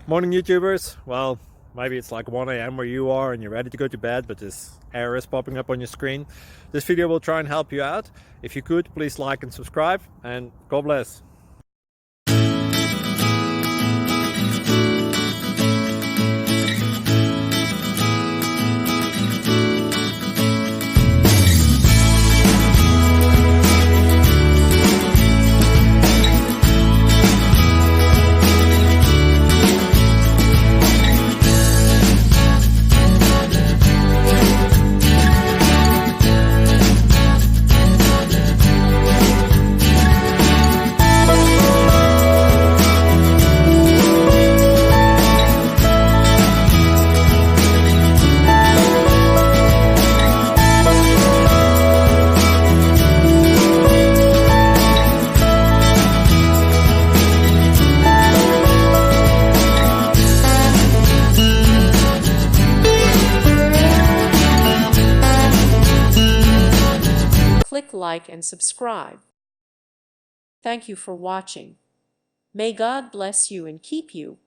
Morning YouTubers. Well, maybe it's like 1 a.m. where you are and you're ready to go to bed, but this error is popping up on your screen. This video will try and help you out. If you could, please like and subscribe, and God bless. Click like and subscribe. Thank you for watching. May God bless you and keep you.